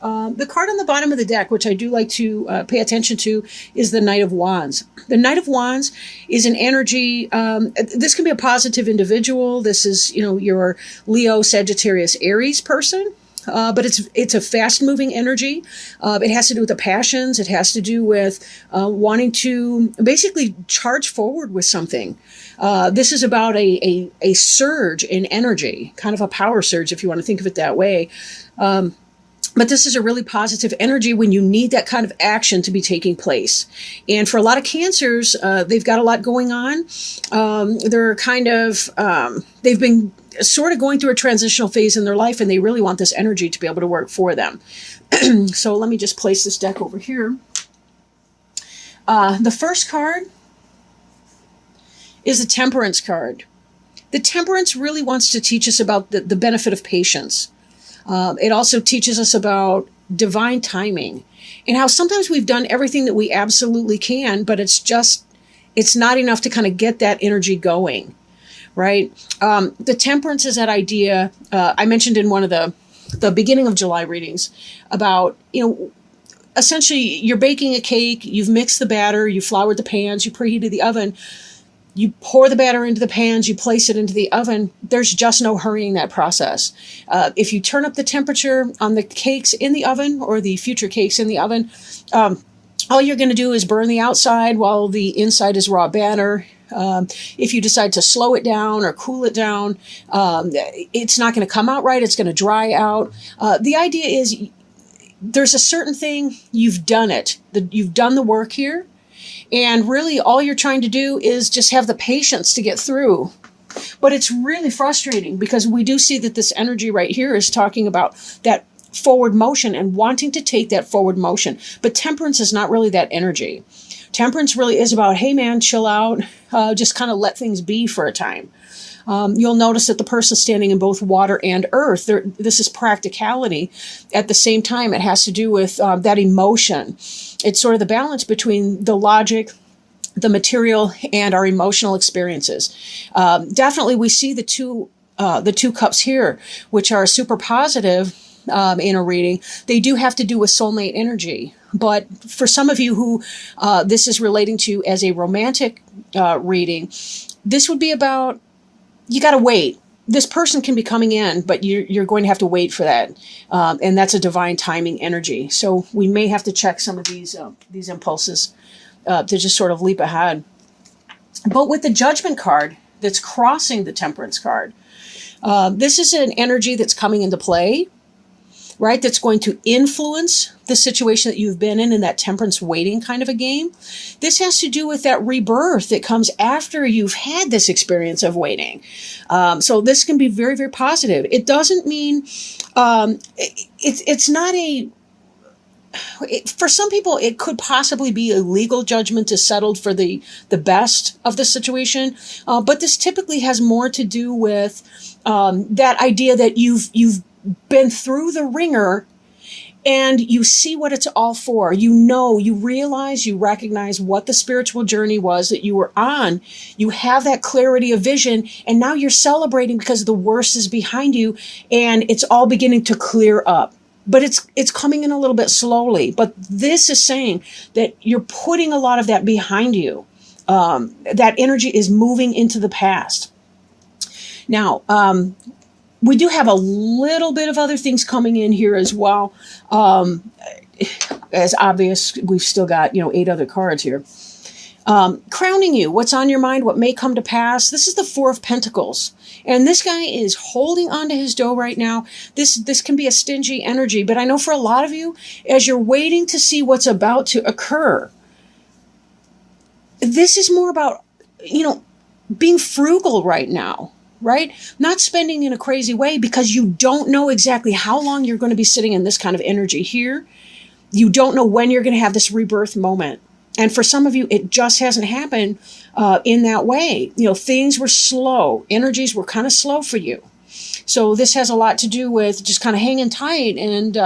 The card on the bottom of the deck, which I do like to pay attention to, is the Knight of Wands. The Knight of Wands is an energy. This can be a positive individual. This is, your Leo, Sagittarius, Aries person. But it's a fast-moving energy. It has to do with the passions. It has to do with wanting to basically charge forward with something. This is about a surge in energy, kind of a power surge, if you want to think of it that way. But this is a really positive energy when you need that kind of action to be taking place. And for a lot of Cancers, they've got a lot going on. They're kind of, they've been sort of going through a transitional phase in their life, and they really want this energy to be able to work for them. So let me just place this deck over here. The first card is the Temperance card. The Temperance really wants to teach us about the benefit of patience. It also teaches us about divine timing and how sometimes we've done everything that we absolutely can, but it's not enough to kind of get that energy going, right? The Temperance is that idea I mentioned in one of the beginning of July readings about, essentially you're baking a cake, you've mixed the batter, you floured the pans, you preheated the oven. You pour the batter into the pans, you place it into the oven. There's just no hurrying that process. If you turn up the temperature on the cakes in the oven or the future cakes in the oven, all you're going to do is burn the outside while the inside is raw batter. If you decide to slow it down or cool it down, it's not going to come out right. It's going to dry out. The idea is there's a certain thing, you've done it. You've done the work here. And really all you're trying to do is just have the patience to get through. But it's really frustrating because we do see that this energy right here is talking about that forward motion and wanting to take that forward motion. But Temperance is not really that energy. Temperance really is about, hey man, chill out, just kind of let things be for a time. You'll notice that the person standing in both water and earth, this is practicality. At the same time, it has to do with that emotion. It's sort of the balance between the logic, the material, and our emotional experiences. Definitely, we see the two cups here, which are super positive in a reading. They do have to do with soulmate energy. But for some of you who this is relating to as a romantic reading, this would be about, you got to wait. This person can be coming in, but you're going to have to wait for that. And that's a divine timing energy. So we may have to check some of these impulses to just sort of leap ahead. But with the Judgment card that's crossing the Temperance card, this is an energy that's coming into play, right? That's going to influence the situation that you've been in that Temperance waiting kind of a game. This has to do with that rebirth that comes after you've had this experience of waiting. So this can be very, very positive. It doesn't mean, it's not for some people, it could possibly be a legal judgment is settled for the best of the situation. But this typically has more to do with that idea that you've been through the ringer and you see what it's all for. You realize, you recognize what the spiritual journey was that you were on. You have that clarity of vision, and now you're celebrating because the worst is behind you and it's all beginning to clear up. But it's coming in a little bit slowly. But this is saying that you're putting a lot of that behind you. That energy is moving into the past. Now, we do have a little bit of other things coming in here as well. As obvious, we've still got, 8 other cards here. Crowning you, what's on your mind, what may come to pass. This is the Four of Pentacles. And this guy is holding onto his dough right now. This can be a stingy energy, but I know for a lot of you, as you're waiting to see what's about to occur, this is more about, being frugal right now. Right? Not spending in a crazy way because you don't know exactly how long you're going to be sitting in this kind of energy here. You don't know when you're going to have this rebirth moment. And for some of you, it just hasn't happened in that way. Things were slow. Energies were kind of slow for you. So this has a lot to do with just kind of hanging tight and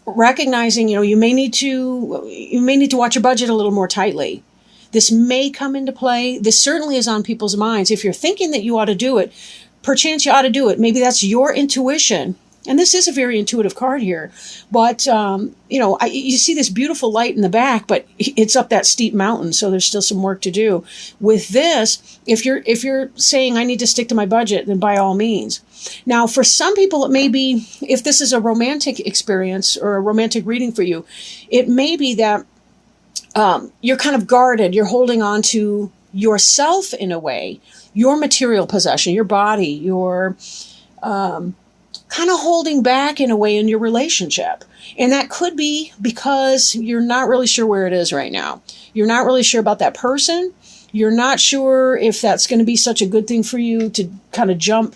recognizing, you may need to watch your budget a little more tightly. This may come into play. This certainly is on people's minds. If you're thinking that you ought to do it, perchance you ought to do it. Maybe that's your intuition And this is a very intuitive card here, but you see this beautiful light in the back, but it's up that steep mountain, so there's still some work to do. With this, if you're saying I need to stick to my budget, then by all means. Now, for some people, it may be, if this is a romantic experience or a romantic reading for you, it may be that you're kind of guarded. You're holding on to yourself in a way, your material possession, your body, your kind of holding back in a way in your relationship. And that could be because you're not really sure where it is right now. You're not really sure about that person. You're not sure if that's going to be such a good thing for you to kind of jump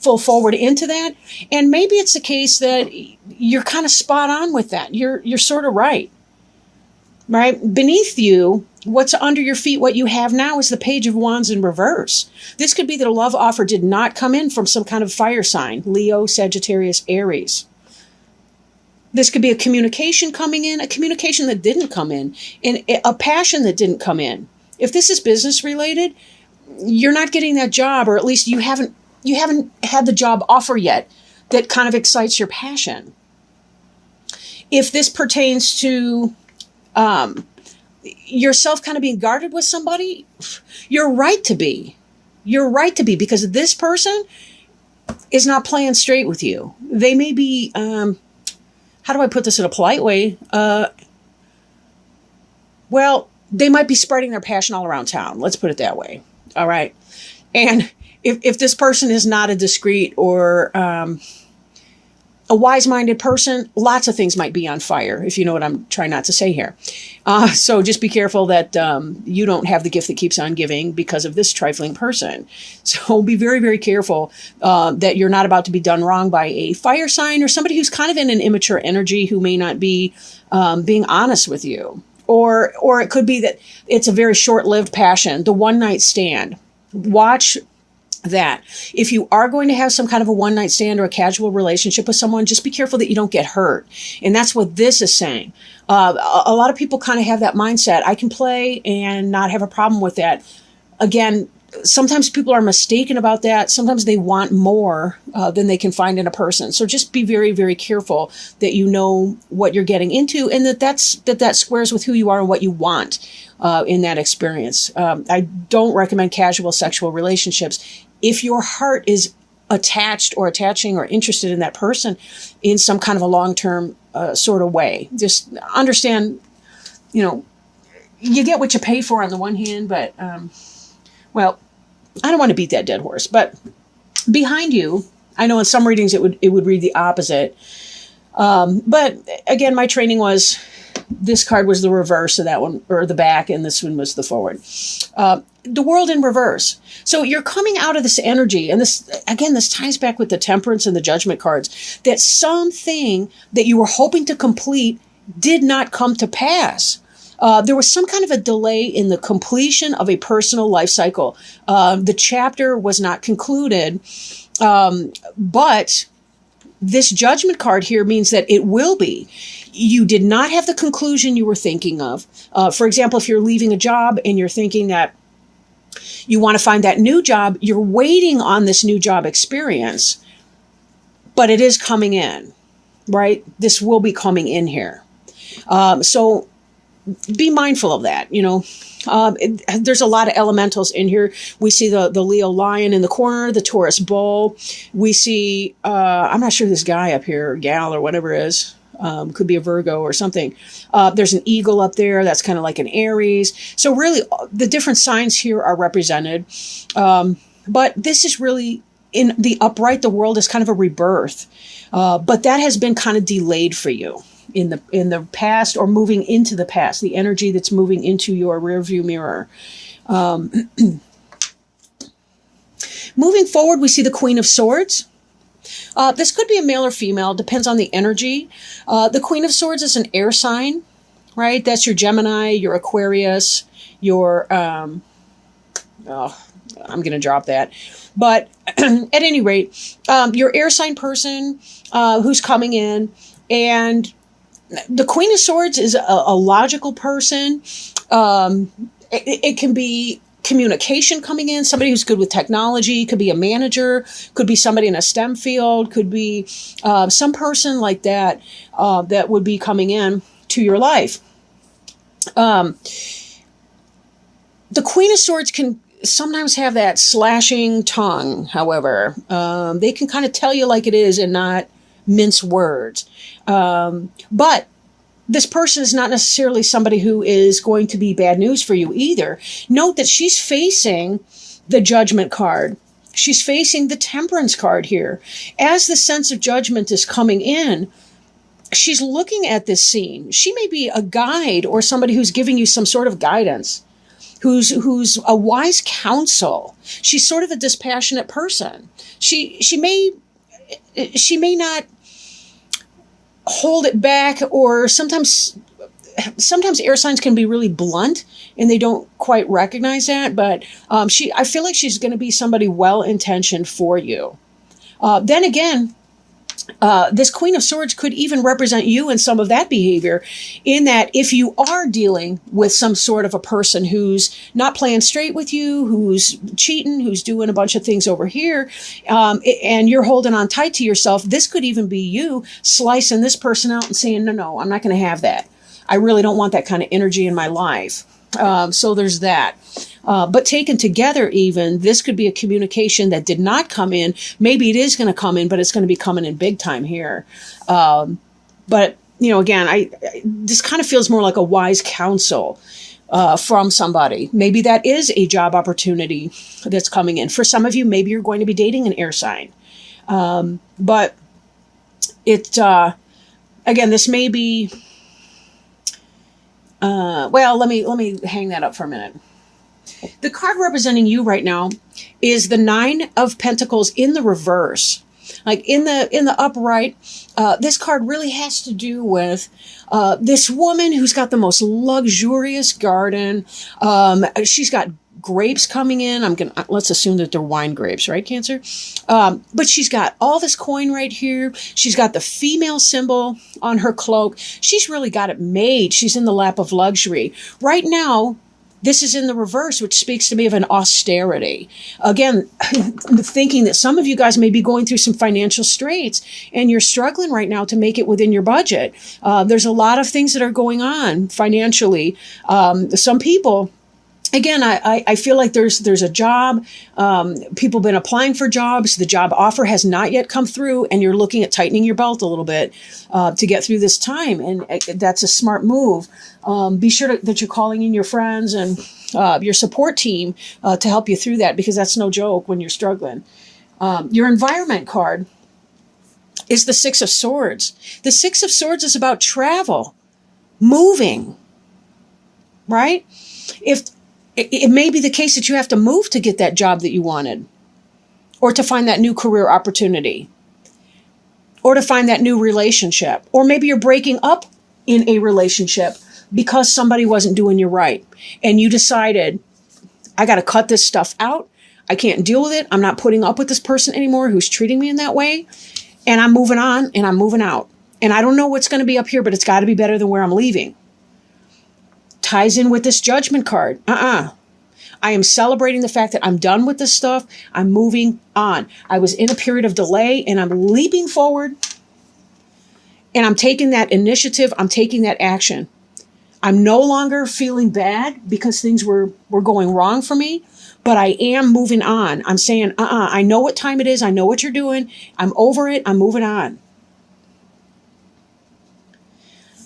full forward into that. And maybe it's the case that you're kind of spot on with that. You're sort of right. Right? Beneath you, what's under your feet, what you have now is the Page of Wands in reverse. This could be that a love offer did not come in from some kind of fire sign, Leo, Sagittarius, Aries. This could be a communication coming in, a communication that didn't come in, and a passion that didn't come in. If this is business related, you're not getting that job, or at least you haven't had the job offer yet that kind of excites your passion. If this pertains to yourself kind of being guarded with somebody, you're right to be. You're right to be, because this person is not playing straight with you. They may be, how do I put this in a polite way? Well, they might be spreading their passion all around town. Let's put it that way. All right. And if this person is not a discreet or a wise-minded person, lots of things might be on fire, if you know what I'm trying not to say here. So just be careful that you don't have the gift that keeps on giving because of this trifling person. So be very, very careful that you're not about to be done wrong by a fire sign or somebody who's kind of in an immature energy who may not be being honest with you. Or it could be that it's a very short-lived passion, the one-night stand. Watch that. If you are going to have some kind of a one-night stand or a casual relationship with someone, just be careful that you don't get hurt. And that's what this is saying. A lot of people kind of have that mindset. I can play and not have a problem with that. Again, sometimes people are mistaken about that. Sometimes they want more than they can find in a person. So just be very, very careful that you know what you're getting into, and that squares with who you are and what you want in that experience. I don't recommend casual sexual relationships. If your heart is attached or attaching or interested in that person in some kind of a long-term sort of way, just understand, you get what you pay for on the one hand, but well, I don't want to beat that dead horse, but behind you, I know in some readings it would read the opposite. But again, my training was this card was the reverse of that one, or the back, and this one was the forward. The world in reverse. So you're coming out of this energy, and this ties back with the Temperance and the Judgment cards, that something that you were hoping to complete did not come to pass. There was some kind of a delay in the completion of a personal life cycle. The chapter was not concluded, but this Judgment card here means that it will be. You did not have the conclusion you were thinking of. For example, if you're leaving a job and you're thinking that you want to find that new job, you're waiting on this new job experience, but it is coming in, right? This will be coming in here. So be mindful of that. There's a lot of elementals in here. We see the Leo lion in the corner, the Taurus bull. We see, I'm not sure this guy up here, gal or whatever it is, could be a Virgo or something. There's an eagle up there. That's kind of like an Aries. So really the different signs here are represented. But this is really in the upright, the world is kind of a rebirth. But that has been kind of delayed for you in the past, or moving into the past, the energy that's moving into your rearview mirror. Moving forward, we see the Queen of Swords. This could be a male or female, depends on the energy. The Queen of Swords is an air sign, right? That's your Gemini, your Aquarius, your, I'm going to drop that. But at any rate, your air sign person who's coming in, and the Queen of Swords is a logical person. It can be communication coming in, somebody who's good with technology, could be a manager, could be somebody in a STEM field, could be some person like that that would be coming in to your life. The Queen of Swords can sometimes have that slashing tongue, however. They can kind of tell you like it is and not mince words. But this person is not necessarily somebody who is going to be bad news for you either. Note that she's facing the Judgment card. She's facing the Temperance card here. As the sense of judgment is coming in, she's looking at this scene. She may be a guide or somebody who's giving you some sort of guidance, who's a wise counsel. She's sort of a dispassionate person. She may not hold it back, or sometimes air signs can be really blunt and they don't quite recognize that, but I feel like she's going to be somebody well-intentioned for you. Then again, this Queen of Swords could even represent you in some of that behavior, in that if you are dealing with some sort of a person who's not playing straight with you, who's cheating, who's doing a bunch of things over here, and you're holding on tight to yourself, this could even be you slicing this person out and saying, no, I'm not going to have that. I really don't want that kind of energy in my life. So there's that. But taken together even, this could be a communication that did not come in. Maybe it is going to come in, but it's going to be coming in big time here. But, again, this kind of feels more like a wise counsel from somebody. Maybe that is a job opportunity that's coming in. For some of you, maybe you're going to be dating an air sign. But again, this may be... let me hang that up for a minute. The card representing you right now is the Nine of Pentacles in the reverse. Like in the upright, this card really has to do with this woman who's got the most luxurious garden. She's got grapes coming in. Let's assume that they're wine grapes, right, Cancer? But she's got all this coin right here. She's got the female symbol on her cloak. She's really got it made. She's in the lap of luxury. Right now, this is in the reverse, which speaks to me of an austerity. Again, thinking that some of you guys may be going through some financial straits and you're struggling right now to make it within your budget. There's a lot of things that are going on financially. Some people... Again, I feel like there's a job. People have been applying for jobs. The job offer has not yet come through, and you're looking at tightening your belt a little bit to get through this time. And that's a smart move. Be sure that you're calling in your friends and your support team to help you through that, because that's no joke when you're struggling. Your environment card is the Six of Swords. The Six of Swords is about travel, moving, right? It may be the case that you have to move to get that job that you wanted, or to find that new career opportunity, or to find that new relationship. Or maybe you're breaking up in a relationship because somebody wasn't doing you right. And you decided, I got to cut this stuff out. I can't deal with it. I'm not putting up with this person anymore who's treating me in that way. And I'm moving on and I'm moving out. And I don't know what's going to be up here, but it's got to be better than where I'm leaving. Ties in with this Judgment card. I am celebrating the fact that I'm done with this stuff. I'm moving on. I was in a period of delay and I'm leaping forward, and I'm taking that initiative. I'm taking that action. I'm no longer feeling bad because things were going wrong for me, but I am moving on. I'm saying, I know what time it is. I know what you're doing. I'm over it. I'm moving on.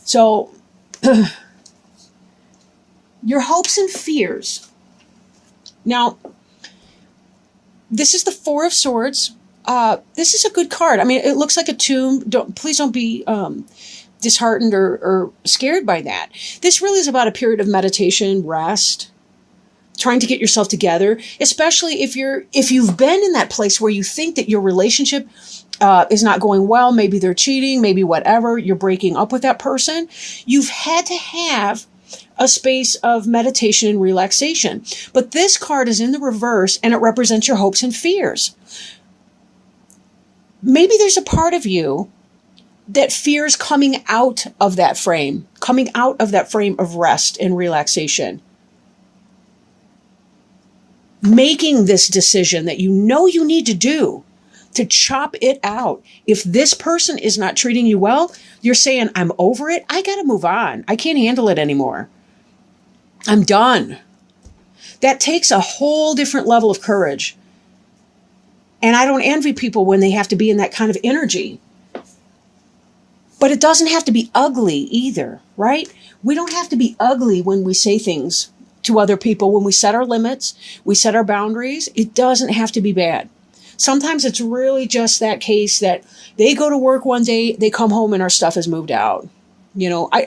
So your hopes and fears. Now, this is the Four of Swords. This is a good card. I mean, it looks like a tomb. Please don't be disheartened or scared by that. This really is about a period of meditation, rest, trying to get yourself together, especially if you've been in that place where you think that your relationship is not going well. Maybe they're cheating, maybe whatever. You're breaking up with that person. You've had to have a space of meditation and relaxation. But this card is in the reverse, and it represents your hopes and fears. Maybe there's a part of you that fears coming out of that frame of rest and relaxation. making this decision that you know you need to do to chop it out. If this person is not treating you well, you're saying, I'm over it. I got to move on. I can't handle it anymore. I'm done. That takes a whole different level of courage. And I don't envy people when they have to be in that kind of energy. But it doesn't have to be ugly either, right? We don't have to be ugly when we say things to other people. When we set our limits, we set our boundaries. It doesn't have to be bad. Sometimes it's really just that case that they go to work one day, they come home and our stuff is moved out. You know, I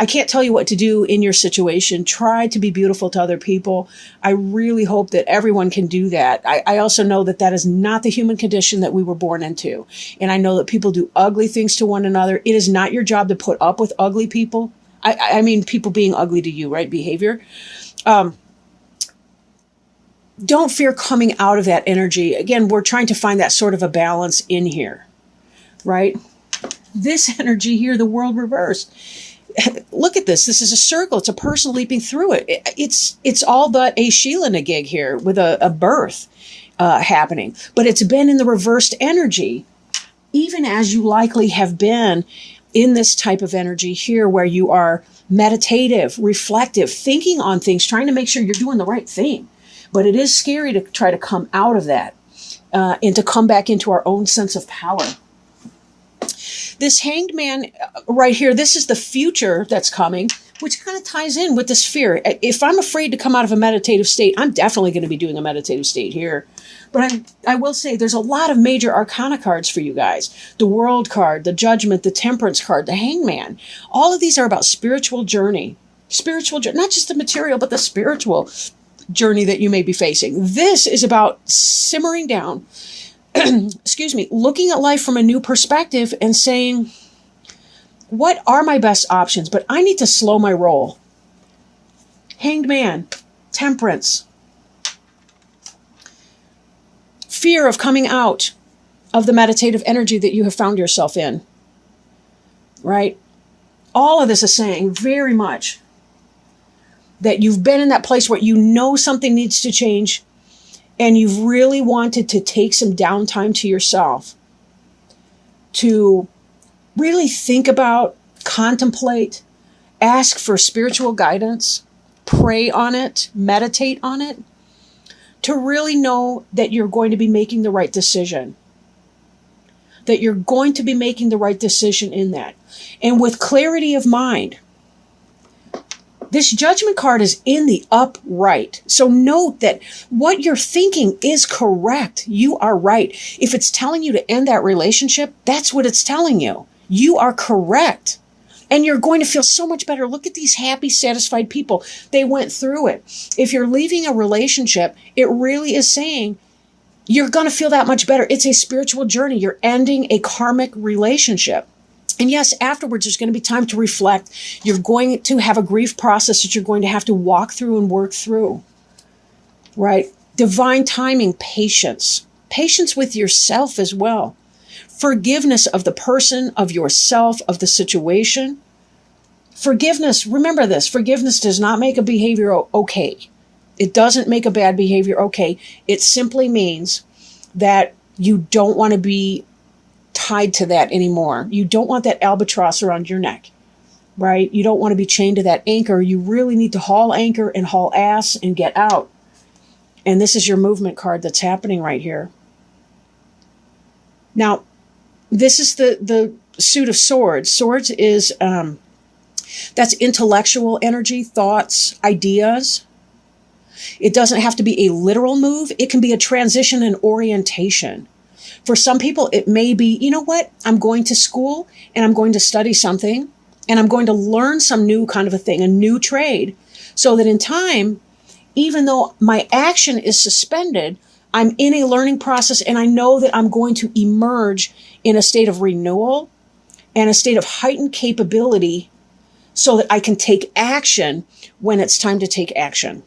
can't tell you what to do in your situation. Try to be beautiful to other people. I really hope that everyone can do that. I also know that that is not the human condition that we were born into. And I know that people do ugly things to one another. It is not your job to put up with ugly people. I mean, people being ugly to you, right? Behavior. Don't fear coming out of that energy. Again, we're trying to find that sort of a balance in here, right? This energy here, the world reversed. Look at this. This is a circle. It's a person leaping through it. It's all but a Sheila gig here with a birth happening. But it's been in the reversed energy, even as you likely have been in this type of energy here where you are meditative, reflective, thinking on things, trying to make sure you're doing the right thing. But it is scary to try to come out of that and to come back into our own sense of power. This Hanged Man right here, this is the future that's coming, which kind of ties in with this fear. If I'm afraid to come out of a meditative state, I'm definitely going to be doing a meditative state here. But I will say there's a lot of major arcana cards for you guys. The World card, the Judgment, the Temperance card, the Hangman. All of these are about spiritual journey. Spiritual journey, not just the material, but the spiritual journey that you may be facing. This is about simmering down, excuse me, looking at life from a new perspective and saying, what are my best options? But I need to slow my roll. Hanged Man, Temperance, fear of coming out of the meditative energy that you have found yourself in, right? All of this is saying very much that you've been in that place where you know something needs to change and you've really wanted to take some downtime to yourself to really think about, contemplate, ask for spiritual guidance, pray on it, meditate on it, to really know that you're going to be making the right decision, that you're going to be making the right decision in that. And with clarity of mind, this Judgment card is in the upright. So note that what you're thinking is correct. You are right. If it's telling you to end that relationship, that's what it's telling you. You are correct. And you're going to feel so much better. Look at these happy, satisfied people. They went through it. If you're leaving a relationship, it really is saying you're going to feel that much better. It's a spiritual journey. You're ending a karmic relationship. And yes, afterwards, there's going to be time to reflect. You're going to have a grief process that you're going to have to walk through and work through, right? Divine timing, patience. Patience with yourself as well. Forgiveness of the person, of yourself, of the situation. Forgiveness, remember this, forgiveness does not make a behavior okay. It doesn't make a bad behavior okay. It simply means that you don't want to be tied to that anymore. You don't want that albatross around your neck, right? You don't want to be chained to that anchor. You really need to haul anchor and haul ass and get out. And this is your movement card that's happening right here. Now, this is the Suit of Swords. Swords is, that's intellectual energy, thoughts, ideas. It doesn't have to be a literal move. It can be a transition and orientation. For some people, it may be, you know what? I'm going to school and I'm going to study something and I'm going to learn some new kind of a thing, a new trade, so that in time, even though my action is suspended, I'm in a learning process and I know that I'm going to emerge in a state of renewal and a state of heightened capability so that I can take action when it's time to take action.